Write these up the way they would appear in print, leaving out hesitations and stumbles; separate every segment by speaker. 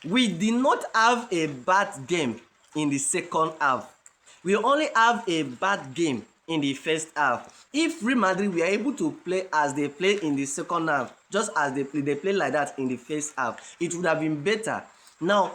Speaker 1: We did not have a bad game in the second half. We only have a bad game in the first half. If Real Madrid were able to play as they play in the second half, just as they play like that in the first half, it would have been better. Now,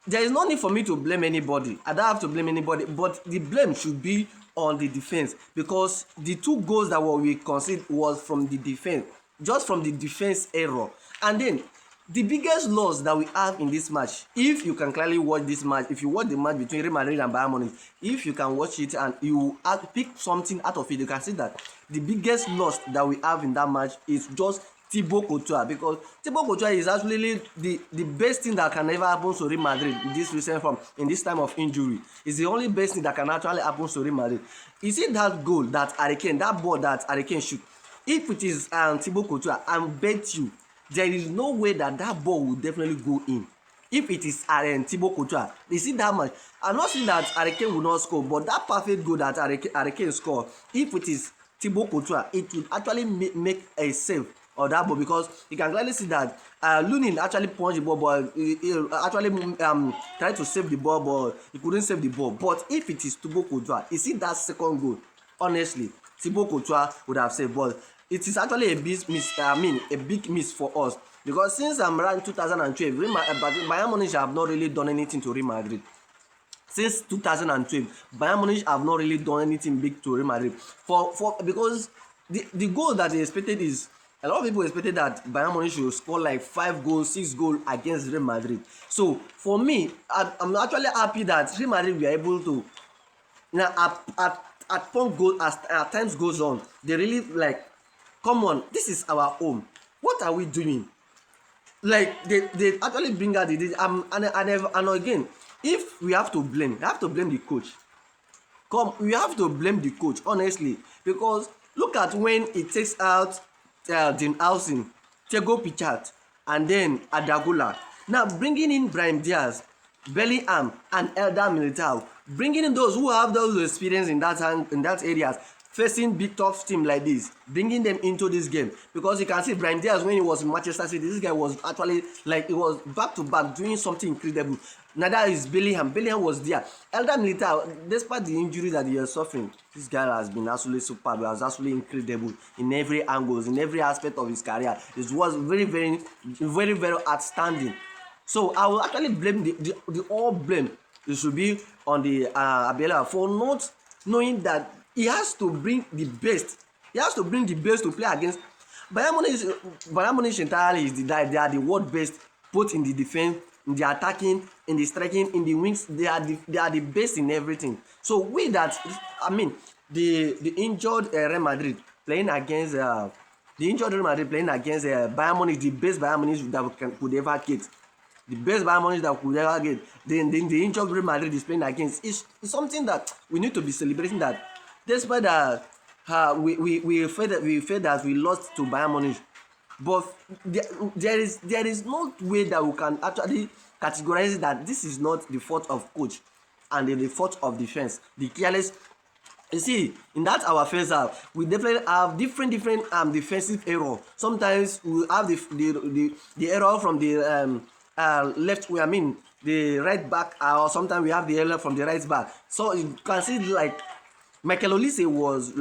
Speaker 1: there is no need for me to blame anybody. I don't have to blame anybody, but the blame should be on the defense, because the two goals that were we conceded was from the defense, just from the defense error. And then the biggest loss that we have in this match, if you can clearly watch this match, if you watch the match between Real Madrid and Bayern Munich, if you can watch it and you pick something out of it, you can see that the biggest loss that we have in that match is just Thibaut Courtois, because Thibaut Courtois is actually the best thing that can ever happen to Real Madrid in this recent form, in this time of injury. It's the only best thing that can actually happen to Real Madrid. You see that goal that Harry Kane, that ball that Harry Kane shoot, if it is Thibaut Courtois, I bet you there is no way that that ball will definitely go in. If it is Thibaut Courtois, you see that much. I'm not saying that Harry Kane will not score, but that perfect goal that Harry Kane score, if it is Thibaut Courtois, it will actually make a save or that ball, because you can clearly see that Lunin actually punched the ball, but he actually tried to save the ball, but he couldn't save the ball. But if it is Thibaut Courtois, you see that second goal, honestly, Thibaut Courtois would have saved. But it is actually a big miss. A big miss for us, because since around 2012, Bayern Munich have not really done anything to Real Madrid. Since 2012, Bayern Munich have not really done anything big to Real Madrid. Because the goal that they expected is, a lot of people expected that Bayern Munich should score like 5 goals, 6 goals against Real Madrid. So for me, I'm actually happy that Real Madrid were able to, at point goal, as times goes on, they really like, come on, this is our home. What are we doing? Like they actually bring out and again, if we have to blame, we have to blame the coach. We have to blame the coach, honestly, because look at when it takes out Dean Housen, Thiago Pichat, and then Adagula. Now bringing in Brahim Diaz, Bellingham, and Elder Militao, bringing in those who have those experience in that areas, facing big tough team like this, bringing them into this game, because you can see Brahim Diaz when he was in Manchester City, this guy was actually like, he was back to back doing something incredible. Neither is Bellingham. Bellingham was there. Elder Militao, despite the injury that he is suffering, this guy has been absolutely superb. He was absolutely incredible in every angles, in every aspect of his career. It was very, very, very, very outstanding. So I will actually blame the all blame. It should be on the Abela for not knowing that he has to bring the best. He has to bring the best to play against Bayern Munich. Bayern Munich entirely is they are the world best, both in the defense, in the attacking, in the striking, in the wings. They are the best in everything. So with that, I mean, the injured Real Madrid playing against Bayern Munich, the best Bayern Munich that we could ever get. The best Bayern Munich that we could ever get. Then the injured Real Madrid is playing against. It's something that we need to be celebrating, that despite that we felt that we lost to Bayern Munich, but there is no way that we can actually categorize that this is not the fault of coach and the fault of defense. The careless, you see, in that our first half, we definitely have different defensive error. Sometimes we have the error from the left way, I mean the right back, or sometimes we have the error from the right back. So you can see like Michael Olise was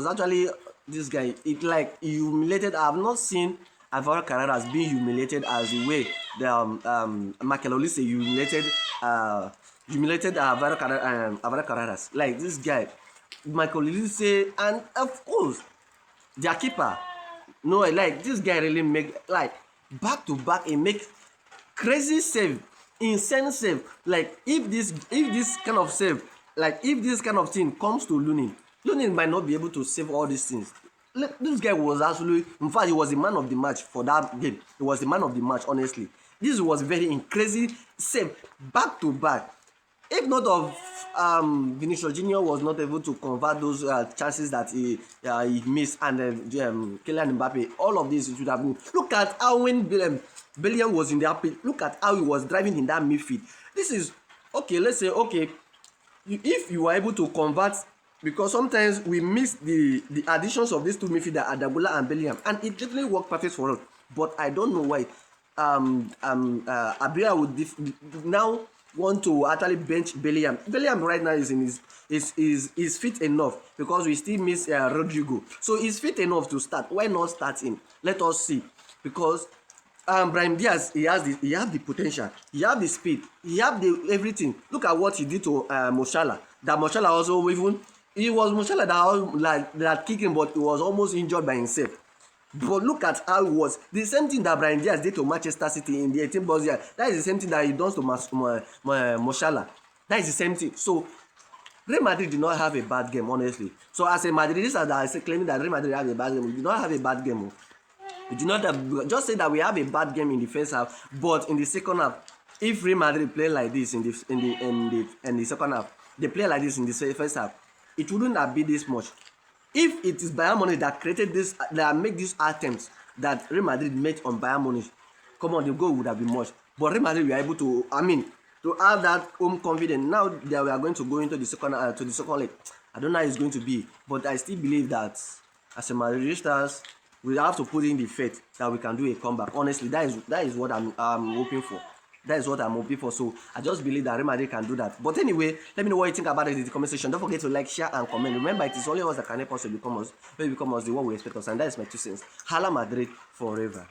Speaker 1: actually, this guy, it like humiliated. I have not seen Alvaro Carreras being humiliated as the way the Michael Olise humiliated Alvaro Carreras. Like this guy, Michael Olise, and of course their keeper. No, like this guy really make like back to back, he make crazy save, insane save. Like if this kind of save, like if this kind of thing comes to Lunin might not be able to save all these things. This guy was actually, in fact, he was the man of the match for that game. He was the man of the match, honestly. This was very crazy save, back to back. If not of Vinicius Junior was not able to convert those chances that he missed, and Kylian Mbappe, all of this should have been. Look at how when Bellingham was in the pitch, look at how he was driving in that midfield. This is okay. Let's say okay, if you were able to convert, because sometimes we miss the additions of these two midfielders, Adagola and Bellingham, and it definitely worked perfect for us. But I don't know why. Abia would now want to actually bench Bellingham. Bellingham right now is in is fit enough because we still miss Rodrigo. So he's fit enough to start. Why not start him? Let us see. Because Brahim Diaz, he has the potential, he have the speed, he have the everything. Look at what he did to Moshala. That Moshala also even it was Moshala that kicked him, but he was almost injured by himself. But look at how it was. The same thing that Brahim Diaz did to Manchester City in the 18 bus year. That is the same thing that he does to Moshala. That is the same thing. So Real Madrid did not have a bad game, honestly. So as a Madridista that is claiming that Real Madrid have a bad game, we did not have a bad game. We do not have, just say that we have a bad game in the first half, but in the second half, if Real Madrid play like this in the second half, they play like this in the first half, it wouldn't have been this much. If it is Bayern Munich that created this, that make these attempts that Real Madrid made on Bayern Munich, come on, the goal would have been much. But Real Madrid were able to, to have that home confidence. Now that we are going to go into the second leg, I don't know how it's going to be, but I still believe that as a Madridistas, we have to put in the faith that we can do a comeback. Honestly, that is what I'm hoping for. That is what I'm hoping for. So I just believe that Real Madrid can do that. But anyway, let me know what you think about it in the comment section. Don't forget to like, share, and comment. Remember, it is only us that can help us to become us, the one we expect us, and that is my 2 cents. Hala Madrid forever.